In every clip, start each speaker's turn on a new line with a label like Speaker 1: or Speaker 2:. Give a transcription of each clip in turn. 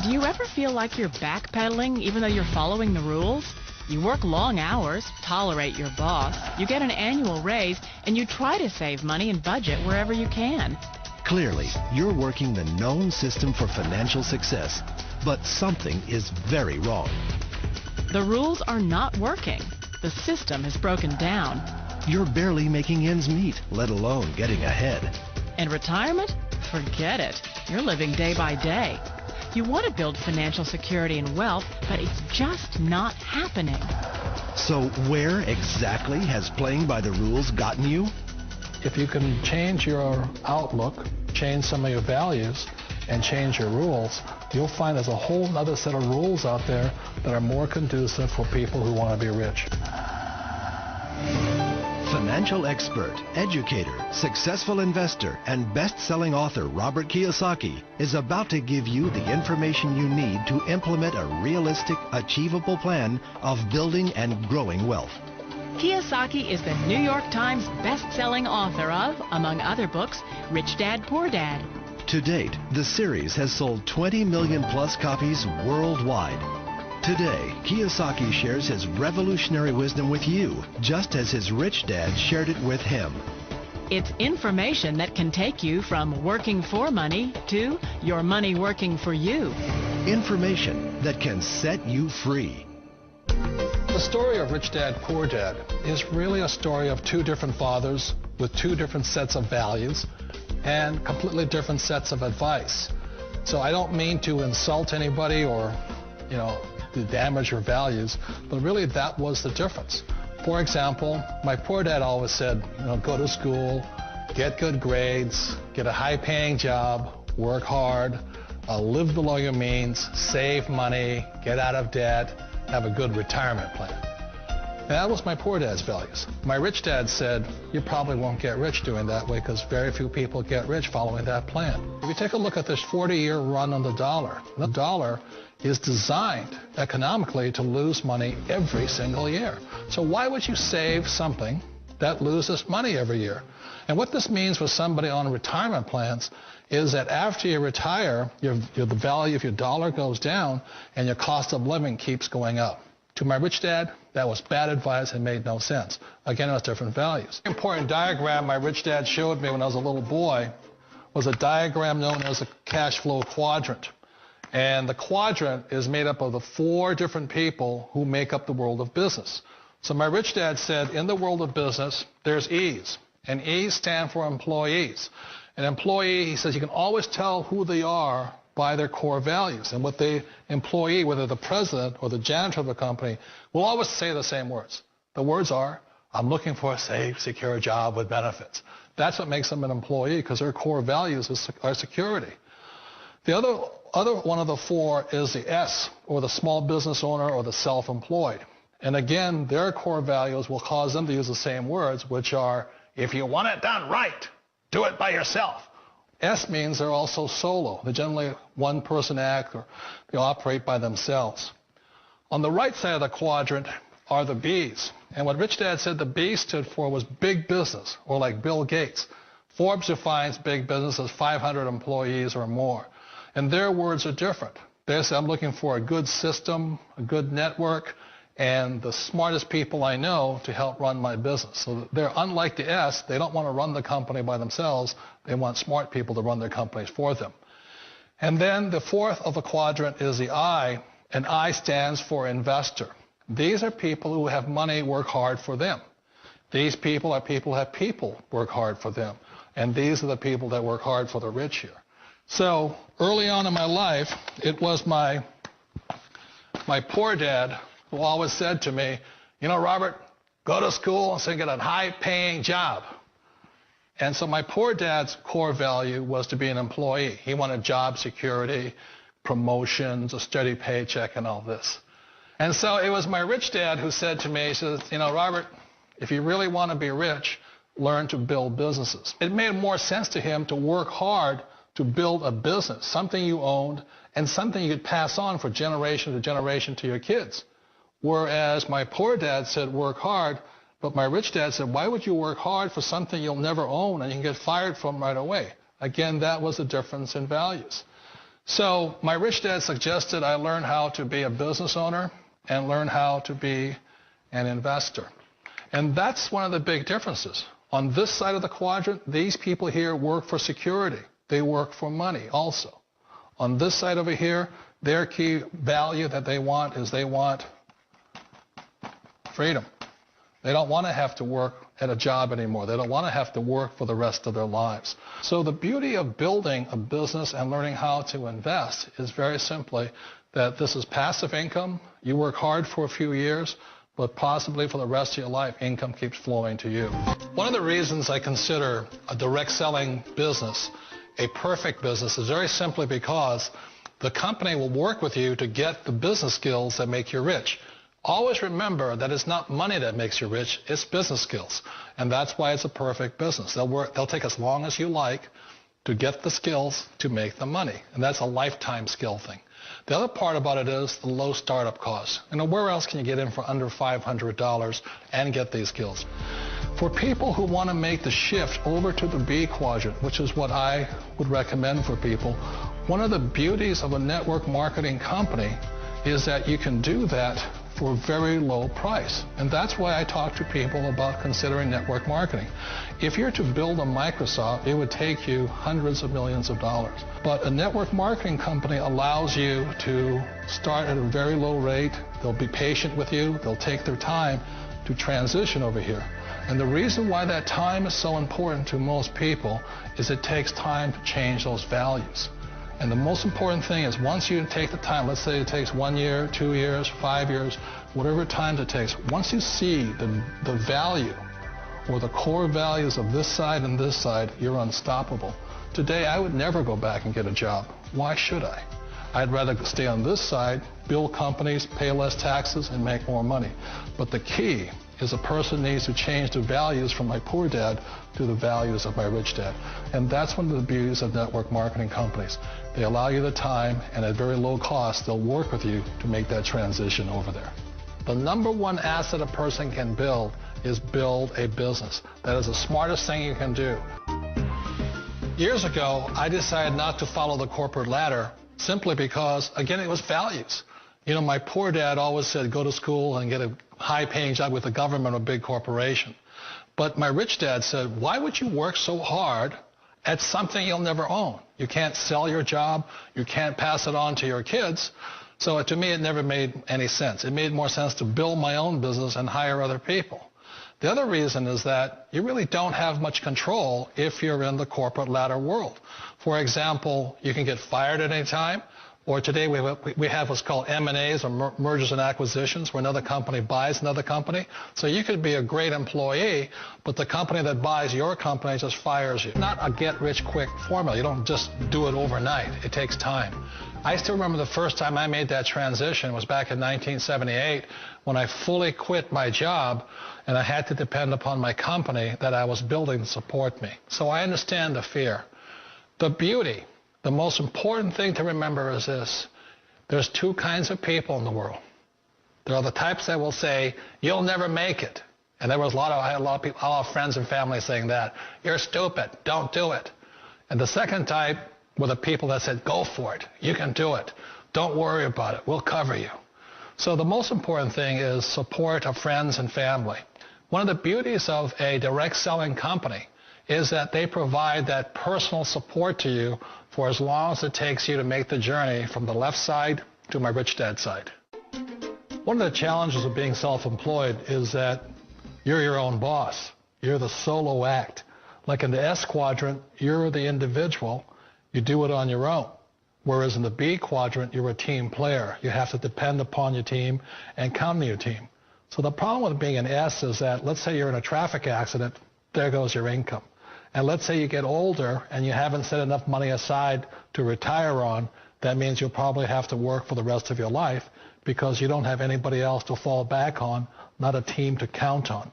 Speaker 1: Do you ever feel like you're backpedaling even though you're following the rules? You work long hours, tolerate your boss, you get an annual raise, and you try to save money and budget wherever you can.
Speaker 2: Clearly, you're working the known system for financial success, but something is very wrong.
Speaker 1: The rules are not working. The system has broken down.
Speaker 2: You're barely making ends meet, let alone getting ahead.
Speaker 1: And retirement? Forget it. You're living day by day. You want to build financial security and wealth, but it's just not happening.
Speaker 2: So where exactly has playing by the rules gotten you?
Speaker 3: If you can change your outlook, change some of your values, and change your rules, you'll find there's a whole other set of rules out there that are more conducive for people who want to be rich.
Speaker 2: Financial expert, educator, successful investor, and best-selling author Robert Kiyosaki is about to give you the information you need to implement a realistic, achievable plan of building and growing wealth.
Speaker 1: Kiyosaki is the New York Times best-selling author of, among other books, Rich Dad, Poor Dad.
Speaker 2: To date, the series has sold 20 million plus copies worldwide. Today, Kiyosaki shares his revolutionary wisdom with you, just as his rich dad shared it with him.
Speaker 1: It's information that can take you from working for money to your money working for you.
Speaker 2: Information that can set you free.
Speaker 3: The story of Rich Dad, Poor Dad is really a story of two different fathers with two different sets of values and completely different sets of advice. So I don't mean to insult anybody or, to damage your values, but really that was the difference. For example, my poor dad always said, go to school, get good grades, get a high-paying job, work hard, live below your means, save money, get out of debt, have a good retirement plan. And that was my poor dad's values. My rich dad said, you probably won't get rich doing that way because very few people get rich following that plan. If you take a look at this 40-year run on the dollar is designed economically to lose money every single year. So why would you save something that loses money every year? And what this means for somebody on retirement plans is that after you retire, the value of your dollar goes down and your cost of living keeps going up. To my rich dad, that was bad advice and made no sense. Again, it was different values. An important diagram my rich dad showed me when I was a little boy was a diagram known as a cash flow quadrant. And the quadrant is made up of the four different people who make up the world of business. So my rich dad said, in the world of business, there's E's. And E's stand for employees. An employee, he says, you can always tell who they are by their core values. And what the employee, whether the president or the janitor of the company, will always say the same words. The words are, I'm looking for a safe, secure job with benefits. That's what makes them an employee, because their core values are security. The other one of the four is the S, or the small business owner or the self-employed. And again, their core values will cause them to use the same words, which are, if you want it done right, do it by yourself. S means they're also solo. They're generally one-person act, or they operate by themselves. On the right side of the quadrant are the B's. And what Rich Dad said the B stood for was big business, or like Bill Gates. Forbes defines big business as 500 employees or more. And their words are different. They say, I'm looking for a good system, a good network, and the smartest people I know to help run my business. So they're unlike the S. They don't want to run the company by themselves. They want smart people to run their companies for them. And then the fourth of the quadrant is the I, and I stands for investor. These are people who have money work hard for them. These people are people who have people work hard for them. And these are the people that work hard for the rich here. So early on in my life, it was my poor dad who always said to me, Robert, go to school and get a high-paying job. And so my poor dad's core value was to be an employee. He wanted job security, promotions, a steady paycheck, and all this. And so it was my rich dad who said to me, he says, Robert, if you really want to be rich, learn to build businesses. It made more sense to him to work hard to build a business, something you owned and something you could pass on for generation to generation to your kids. Whereas my poor dad said work hard, but my rich dad said, why would you work hard for something you'll never own and you can get fired from right away? Again, that was the difference in values. So my rich dad suggested I learn how to be a business owner and learn how to be an investor. And that's one of the big differences. On this side of the quadrant, these people here work for security. They work for money also. On this side over here, their key value that they want is they want freedom. They don't want to have to work at a job anymore. They don't want to have to work for the rest of their lives. So the beauty of building a business and learning how to invest is very simply that this is passive income. You work hard for a few years, but possibly for the rest of your life, income keeps flowing to you. One of the reasons I consider a direct selling business a perfect business is very simply because the company will work with you to get the business skills that make you rich. Always remember that it's not money that makes you rich, it's business skills. And that's why it's a perfect business. They'll take as long as you like to get the skills to make the money. And that's a lifetime skill thing. The other part about it is the low startup costs. Where else can you get in for under $500 and get these skills? For people who want to make the shift over to the B quadrant, which is what I would recommend for people, one of the beauties of a network marketing company is that you can do that for a very low price. And that's why I talk to people about considering network marketing. If you're to build a Microsoft, it would take you hundreds of millions of dollars. But a network marketing company allows you to start at a very low rate. They'll be patient with you. They'll take their time to transition over here. And the reason why that time is so important to most people is it takes time to change those values. And the most important thing is once you take the time, let's say it takes 1 year, 2 years, 5 years, whatever time it takes, once you see the value or the core values of this side and this side, you're unstoppable. Today, I would never go back and get a job. Why should I? I'd rather stay on this side, build companies, pay less taxes, and make more money. But the key is a person needs to change the values from my poor dad to the values of my rich dad. And that's one of the beauties of network marketing companies. They allow you the time, and at very low cost, they'll work with you to make that transition over there. The number one asset a person can build is build a business. That is the smartest thing you can do. Years ago, I decided not to follow the corporate ladder simply because, again, it was values. My poor dad always said, go to school and get a high-paying job with the government or a big corporation. But my rich dad said, why would you work so hard at something you'll never own? You can't sell your job. You can't pass it on to your kids. So to me, it never made any sense. It made more sense to build my own business and hire other people. The other reason is that you really don't have much control if you're in the corporate ladder world. For example, you can get fired at any time. Or today we have what's called M&As, or mergers and acquisitions, where another company buys another company. So you could be a great employee, but the company that buys your company just fires you. Not a get-rich-quick formula. You don't just do it overnight. It takes time. I still remember the first time I made that transition was back in 1978 when I fully quit my job and I had to depend upon my company that I was building to support me. So I understand the fear. The beauty. The most important thing to remember is this. There's two kinds of people in the world. There are the types that will say, you'll never make it. And I had a lot of people, a lot of friends and family saying that. You're stupid. Don't do it. And the second type were the people that said, go for it. You can do it. Don't worry about it. We'll cover you. So the most important thing is support of friends and family. One of the beauties of a direct selling company is that they provide that personal support to you for as long as it takes you to make the journey from the left side to my rich dad side. One of the challenges of being self-employed is that you're your own boss. You're the solo act. Like in the S quadrant, you're the individual. You do it on your own. Whereas in the B quadrant, you're a team player. You have to depend upon your team and count on your team. So the problem with being an S is that, let's say you're in a traffic accident, there goes your income. And let's say you get older and you haven't set enough money aside to retire on, that means you'll probably have to work for the rest of your life because you don't have anybody else to fall back on, not a team to count on.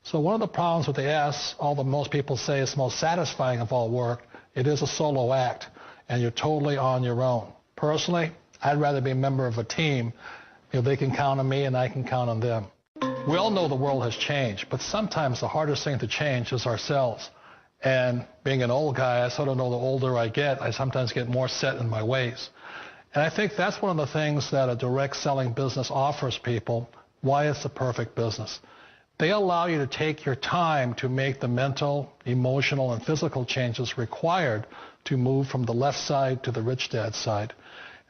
Speaker 3: So one of the problems with the S, although most people say it's the most satisfying of all work, it is a solo act, and you're totally on your own. Personally, I'd rather be a member of a team. They can count on me and I can count on them. We all know the world has changed, but sometimes the hardest thing to change is ourselves. And being an old guy, I sort of know the older I get, I sometimes get more set in my ways. And I think that's one of the things that a direct selling business offers people, why it's the perfect business. They allow you to take your time to make the mental, emotional, and physical changes required to move from the left side to the rich dad side.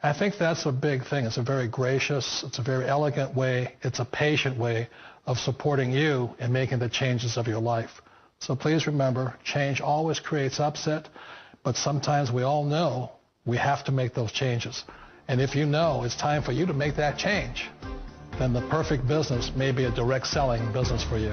Speaker 3: I think that's a big thing. It's a very gracious, it's a very elegant way, it's a patient way of supporting you in making the changes of your life. So please remember, change always creates upset, but sometimes we all know we have to make those changes. And if you know it's time for you to make that change, then the perfect business may be a direct selling business for you.